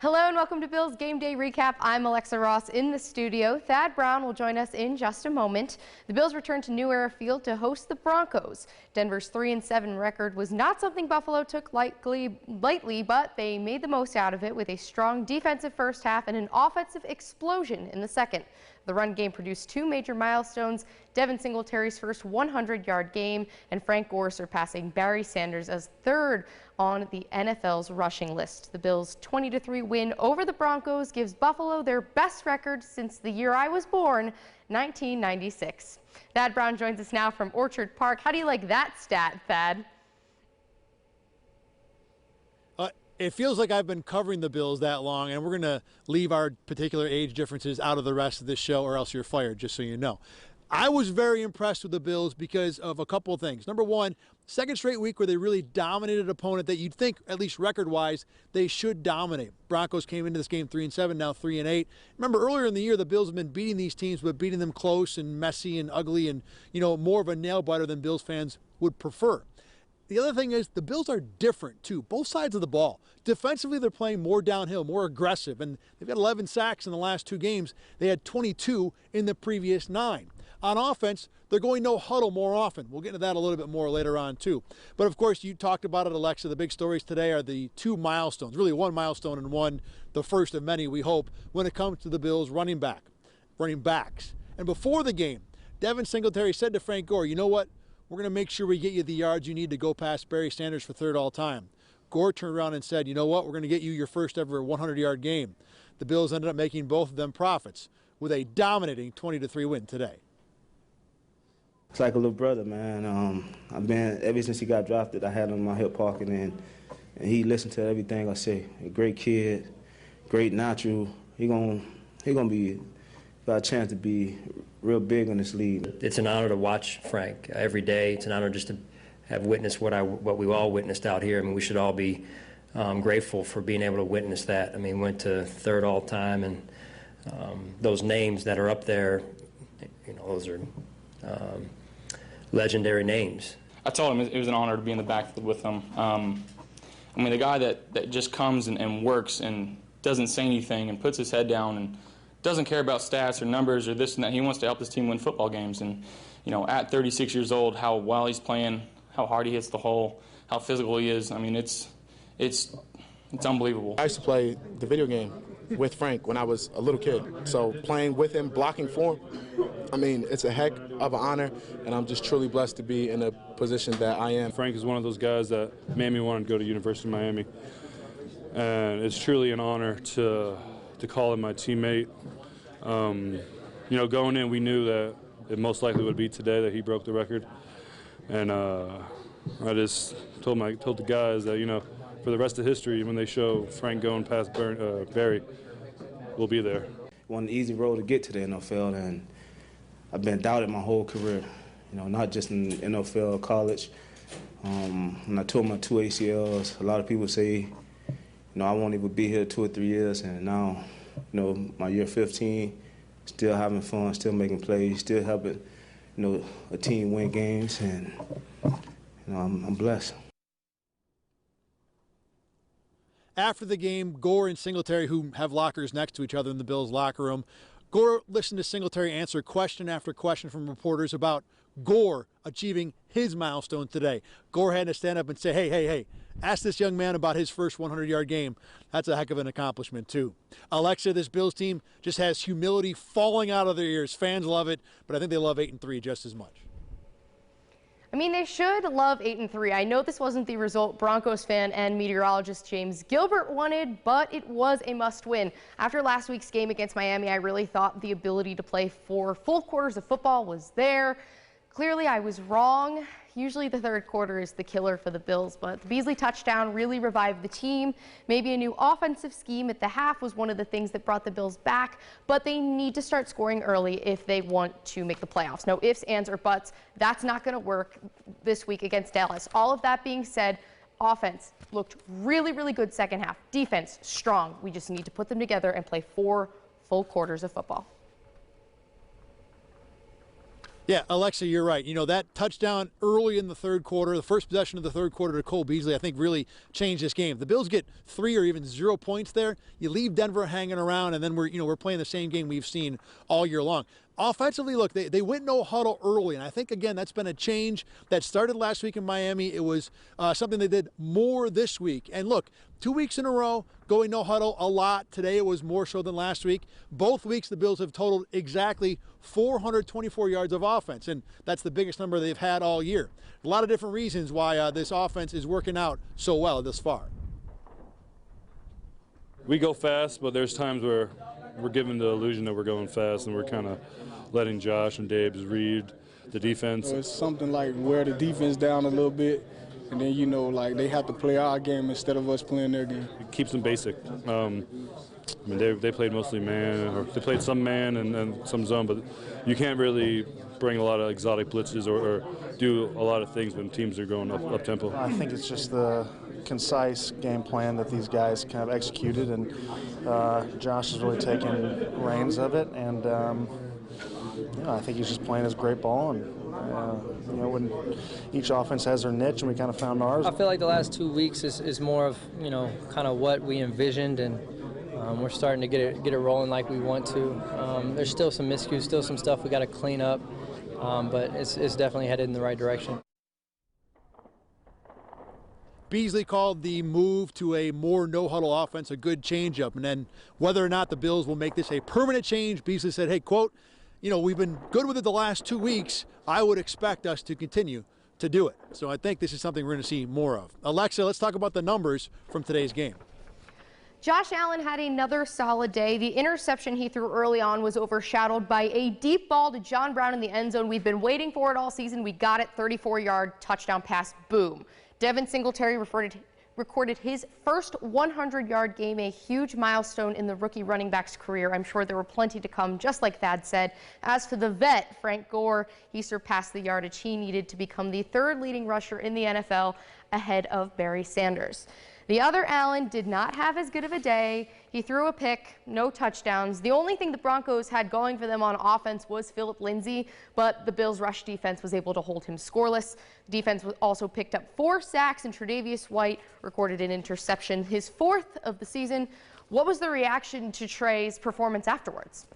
Hello and welcome to Bills Game Day Recap. I'm Alexa Ross in the studio. Thad Brown will join us in just a moment. The Bills return to New Era Field to host the Broncos. Denver's 3-7 record was not something Buffalo took lightly, but they made the most out of it with a strong defensive first half and an offensive explosion in the second. The run game produced two major milestones: Devin Singletary's first 100-yard game and Frank Gore surpassing Barry Sanders as third on the NFL's rushing list. The Bills' 20-3 win over the Broncos gives Buffalo their best record since the year I was born, 1996. Thad Brown joins us now from Orchard Park. How do you like that stat, Thad? It feels like I've been covering the Bills that long, and we're going to leave our particular age differences out of the rest of this show, or else you're fired, just so you know. I was very impressed with the Bills because of a couple of things. Number one, second straight week where they really dominated an opponent that you'd think, at least record-wise, they should dominate. Broncos came into this game 3-7, now 3-8. Remember, earlier in the year, the Bills have been beating these teams, but beating them close and messy and ugly and, more of a nail-biter than Bills fans would prefer. The other thing is the Bills are different, too, both sides of the ball. Defensively, they're playing more downhill, more aggressive, and they've got 11 sacks in the last two games. They had 22 in the previous 9. On offense, they're going no huddle more often. We'll get into that a little bit more later on, too. But, of course, you talked about it, Alexa. The big stories today are the two milestones, really one milestone and one, the first of many, we hope, when it comes to the Bills running backs. And before the game, Devin Singletary said to Frank Gore, you know what? We're going to make sure we get you the yards you need to go past Barry Sanders for third all time. Gore turned around and said, you know what? We're going to get you your first ever 100-yard game. The Bills ended up making both of them profits with a dominating 20-3 win today. It's like a little brother, man. I've been, ever since he got drafted, I had him in my hip pocket, and he listened to everything I say. A great kid, great natural. He gonna be, got a chance to be real big in this league. It's an honor to watch Frank every day. It's an honor just to have witnessed what we all witnessed out here. I mean, we should all be grateful for being able to witness that. I mean, went to third all time, and those names that are up there, those are legendary names. I told him it was an honor to be in the backfield with him. I mean, the guy that just comes and works and doesn't say anything and puts his head down and doesn't care about stats or numbers or this and that. He wants to help his team win football games. And, at 36 years old, how well he's playing, how hard he hits the hole, how physical he is. I mean, it's unbelievable. I used to play the video game with Frank when I was a little kid. So playing with him, blocking for him, I mean, it's a heck of an honor, and I'm just truly blessed to be in a position that I am. Frank is one of those guys that made me want to go to University of Miami. And it's truly an honor to call him my teammate. Going in, we knew that it most likely would be today that he broke the record. And I just told the guys that, for the rest of history, when they show Frank going past Barry, we'll be there. One easy road to get to the NFL, and I've been doubted my whole career, not just in the NFL, college. When I tore my 2 ACLs, a lot of people say, I won't even be here 2 or 3 years, and now, my year 15, still having fun, still making plays, still helping, a team win games, and, I'm blessed. After the game, Gore and Singletary, who have lockers next to each other in the Bills locker room, Gore listened to Singletary answer question after question from reporters about Gore achieving his milestone today. Gore had to stand up and say, hey, ask this young man about his first 100-yard game. That's a heck of an accomplishment, too. Alexa, this Bills team just has humility falling out of their ears. Fans love it, but I think they love 8-3 just as much. I mean, they should love 8-3. I know this wasn't the result Broncos fan and meteorologist James Gilbert wanted, but it was a must-win. After last week's game against Miami, I really thought the ability to play 4 full quarters of football was there. Clearly, I was wrong. Usually the third quarter is the killer for the Bills, but the Beasley touchdown really revived the team. Maybe a new offensive scheme at the half was one of the things that brought the Bills back, but they need to start scoring early if they want to make the playoffs. No ifs, ands, or buts. That's not going to work this week against Dallas. All of that being said, offense looked really, really good second half. Defense, strong. We just need to put them together and play 4 full quarters of football. Yeah. Yeah, Alexa, you're right. You know, that touchdown early in the third quarter, the first possession of the third quarter to Cole Beasley, I think really changed this game. The Bills get 3 or even 0 points there. You leave Denver hanging around, and then we're playing the same game we've seen all year long. Offensively, look, they went no huddle early, and I think, again, that's been a change that started last week in Miami. It was something they did more this week. And look, 2 weeks in a row, going no huddle a lot. Today it was more so than last week. Both weeks the Bills have totaled exactly 424 yards of offense, and that's the biggest number they've had all year. A lot of different reasons why this offense is working out so well this far. We go fast, but there's times where we're given the illusion that we're going fast, and we're kind of letting Josh and Dabes read the defense. So it's something like wear the defense down a little bit, and then, you know, like they have to play our game instead of us playing their game. It keeps them basic. I mean, they played mostly man, or they played some man and some zone, but you can't really bring a lot of exotic blitzes or do a lot of things when teams are going up tempo. I think it's just the concise game plan that these guys kind of executed, and Josh has really taken reins of it, and you know, I think he's just playing his great ball, and you know, when each offense has their niche, and we kind of found ours. I feel like the last 2 weeks is more of, you know, kind of what we envisioned, and we're starting to get it rolling like we want to. There's still some miscues, still some stuff we got to clean up, but it's definitely headed in the right direction. Beasley called the move to a more no-huddle offense a good change-up, and then whether or not the Bills will make this a permanent change, Beasley said, hey, quote, you know, we've been good with it the last 2 weeks. I would expect us to continue to do it. So I think this is something we're going to see more of. Alexa, let's talk about the numbers from today's game. Josh Allen had another solid day. The interception he threw early on was overshadowed by a deep ball to John Brown in the end zone. We've been waiting for it all season. We got it, 34-yard touchdown pass, boom. Devin Singletary recorded his first 100-yard game, a huge milestone in the rookie running back's career. I'm sure there were plenty to come, just like Thad said. As for the vet, Frank Gore, he surpassed the yardage he needed to become the third leading rusher in the NFL, ahead of Barry Sanders. The other Allen did not have as good of a day. He threw a pick, no touchdowns. The only thing the Broncos had going for them on offense was Phillip Lindsay, but the Bills' rush defense was able to hold him scoreless. Defense also picked up 4 sacks, and Tre'Davious White recorded an interception, his 4th of the season. What was the reaction to Trey's performance afterwards?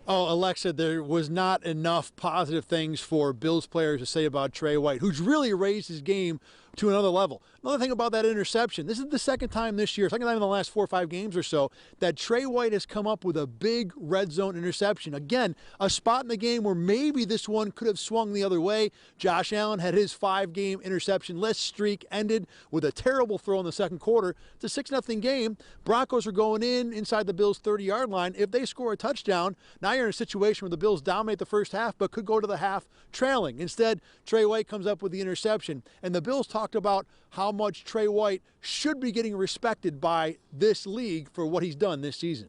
Oh, Alexa, there was not enough positive things for Bills players to say about Trey White, who's really raised his game to another level. Another thing about that interception, this is the second time this year, second time in the last 4 or 5 games or so, that Trey White has come up with a big red zone interception. Again, a spot in the game where maybe this one could have swung the other way. Josh Allen had his 5-game interception-less streak ended with a terrible throw in the second quarter. It's a 6-0 game. Broncos are going inside the Bills' 30-yard line. If they score a touchdown, now you're in a situation where the Bills dominate the first half but could go to the half trailing. Instead, Trey White comes up with the interception, and the Bills talked about how much Trey White should be getting respected by this league for what he's done this season.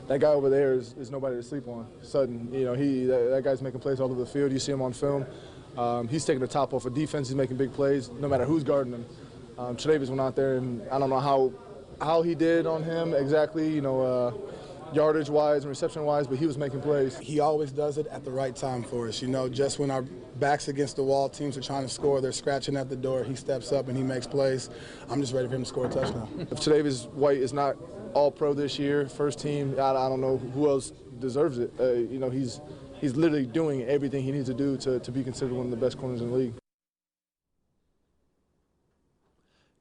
That guy over there is nobody to sleep on. Sutton, you know, that guy's making plays all over the field. You see him on film. He's taking the top off of defense. He's making big plays, no matter who's guarding him. Tre'Davious went out there, and I don't know how he did on him exactly, you know, yardage-wise and reception-wise, but he was making plays. He always does it at the right time for us. You know, just when our back's against the wall, teams are trying to score, they're scratching at the door, he steps up and he makes plays. I'm just ready for him to score a touchdown. If Tre'Davious White is not all-pro this year, first team, I don't know who else deserves it. You know, he's literally doing everything he needs to do to be considered one of the best corners in the league.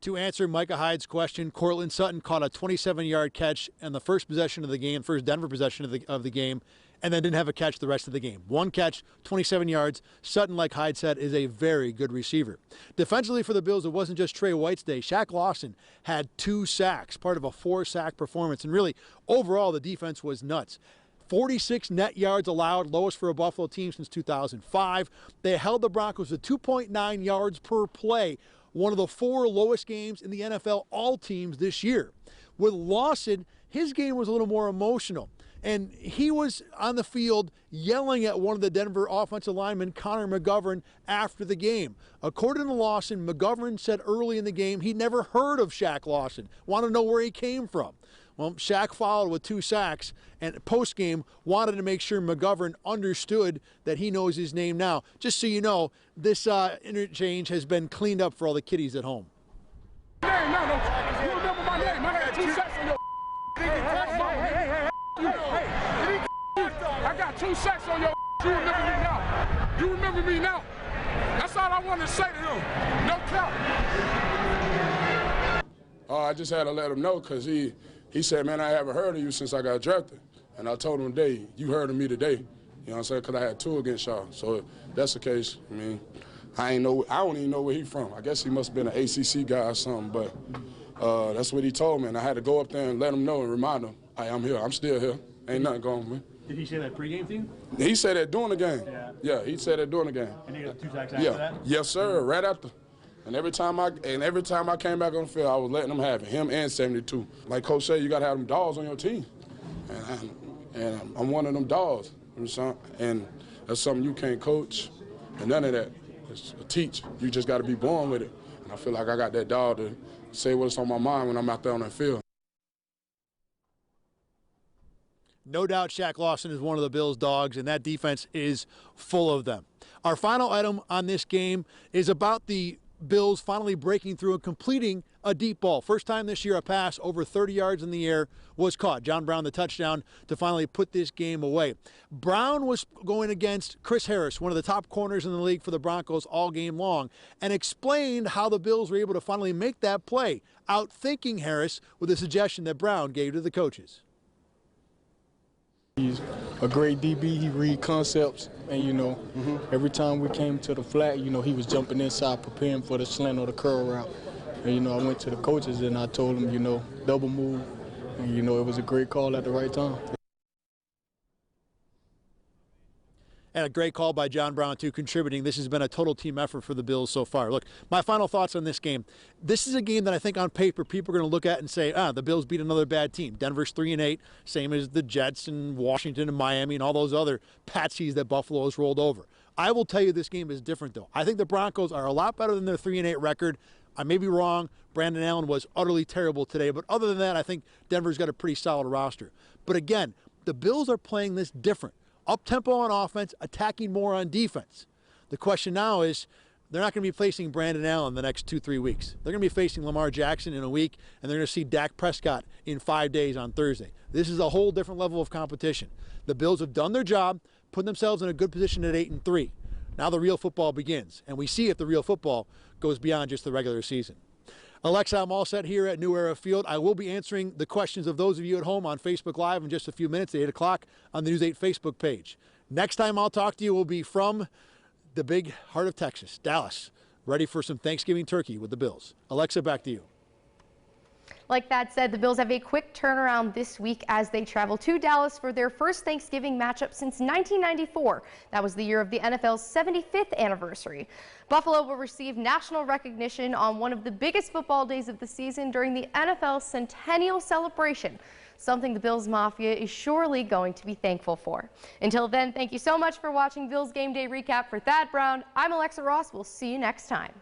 To answer Micah Hyde's question, Courtland Sutton caught a 27-yard catch on the first possession of the game, first Denver possession of the game, and then didn't have a catch the rest of the game. 1 catch, 27 yards. Sutton, like Hyde said, is a very good receiver. Defensively for the Bills, it wasn't just Trey White's day. Shaq Lawson had 2 sacks, part of a 4-sack performance, and really, overall, the defense was nuts. 46 net yards allowed, lowest for a Buffalo team since 2005. They held the Broncos to 2.9 yards per play, one of the 4 lowest games in the NFL all teams this year. With Lawson, his game was a little more emotional, and he was on the field yelling at one of the Denver offensive linemen, Connor McGovern, after the game. According to Lawson, McGovern said early in the game he never heard of Shaq Lawson, wanted to know where he came from. Well, Shaq followed with 2 sacks, and post-game wanted to make sure McGovern understood that he knows his name now. Just so you know, this interchange has been cleaned up for all the kiddies at home. You remember my name. I got 2 sacks on your I got 2 sacks on your You remember me now. You remember me now. That's all I wanted to say to him. No cap. I just had to let him know because he said, man, I haven't heard of you since I got drafted. And I told him today, you heard of me today. You know what I'm saying? Because I had 2 against y'all. So if that's the case, I mean, I don't even know where he from. I guess he must have been an ACC guy or something, but that's what he told me. And I had to go up there and let him know and remind him, hey, I'm here. I'm still here. Ain't nothing going on, man. Did he say that pregame thing? He said that during the game. Yeah, he said that during the game. And he got 2 sacks after that? Yes, sir, right after. And every time I came back on the field, I was letting them have it, him and 72. Like Coach said, you got to have them dogs on your team. And I'm one of them dogs. And that's something you can't coach and none of that. It's a teach. You just got to be born with it. And I feel like I got that dog to say what's on my mind when I'm out there on that field. No doubt Shaq Lawson is one of the Bills' dogs, and that defense is full of them. Our final item on this game is about the Bills finally breaking through and completing a deep ball. First time this year a pass over 30 yards in the air was caught. John Brown, the touchdown to finally put this game away. Brown was going against Chris Harris, one of the top corners in the league for the Broncos all game long, and explained how the Bills were able to finally make that play, outthinking Harris with a suggestion that Brown gave to the coaches. He's a great DB. He read concepts, and every time we came to the flat, he was jumping inside, preparing for the slant or the curl route. And I went to the coaches and I told them, double move, and it was a great call at the right time. And a great call by John Brown, too, contributing. This has been a total team effort for the Bills so far. Look, my final thoughts on this game. This is a game that I think on paper people are going to look at and say, the Bills beat another bad team. Denver's 3-8, same as the Jets and Washington and Miami and all those other patsies that Buffalo has rolled over. I will tell you this game is different, though. I think the Broncos are a lot better than their 3-8 record. I may be wrong. Brandon Allen was utterly terrible today. But other than that, I think Denver's got a pretty solid roster. But again, the Bills are playing this different. Up-tempo on offense, attacking more on defense. The question now is, they're not going to be facing Brandon Allen the next 2-3 weeks. They're going to be facing Lamar Jackson in a week, and they're going to see Dak Prescott in 5 days on Thursday. This is a whole different level of competition. The Bills have done their job, put themselves in a good position at 8-3. Now the real football begins, and we see if the real football goes beyond just the regular season. Alexa, I'm all set here at New Era Field. I will be answering the questions of those of you at home on Facebook Live in just a few minutes at 8 o'clock on the News 8 Facebook page. Next time I'll talk to you will be from the big heart of Texas, Dallas, ready for some Thanksgiving turkey with the Bills. Alexa, back to you. Like Thad said, the Bills have a quick turnaround this week as they travel to Dallas for their first Thanksgiving matchup since 1994. That was the year of the NFL's 75th anniversary. Buffalo will receive national recognition on one of the biggest football days of the season during the NFL Centennial Celebration, something the Bills Mafia is surely going to be thankful for. Until then, thank you so much for watching Bills Game Day Recap. For Thad Brown, I'm Alexa Ross. We'll see you next time.